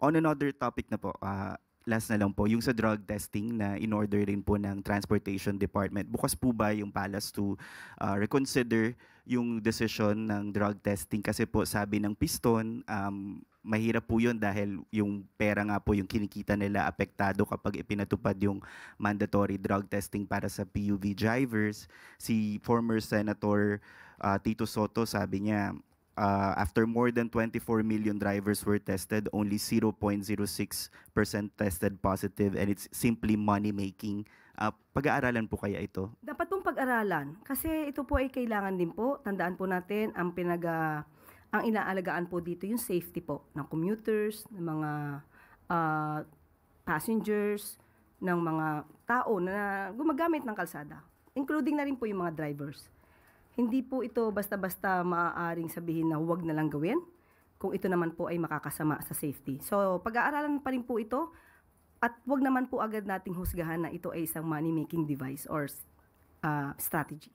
On another topic na po, last na lang po, yung sa drug testing na in-order rin po ng Transportation Department. Bukas po ba yung palace to reconsider yung decision ng drug testing? Kasi po sabi ng piston, mahirap po yun dahil yung pera nga po yung kinikita nila apektado kapag ipinatupad yung mandatory drug testing para sa PUV drivers. Si former Senator Tito Soto sabi niya, after more than 24 million drivers were tested, only 0.06% tested positive, and it's simply money-making. Pag-aaralan po kaya ito? Dapat pong pag-aralan kasi ito po ay kailangan din po. Tandaan po natin ang inaalagaan po dito yung safety po ng commuters, ng mga passengers, ng mga tao na gumagamit ng kalsada, including na rin po yung mga drivers. Hindi po ito basta-basta maaaring sabihin na huwag na lang gawin kung ito naman po ay makakasama sa safety. So, pag-aaralan pa rin po ito at huwag naman po agad nating husgahan na ito ay isang money-making device or strategy.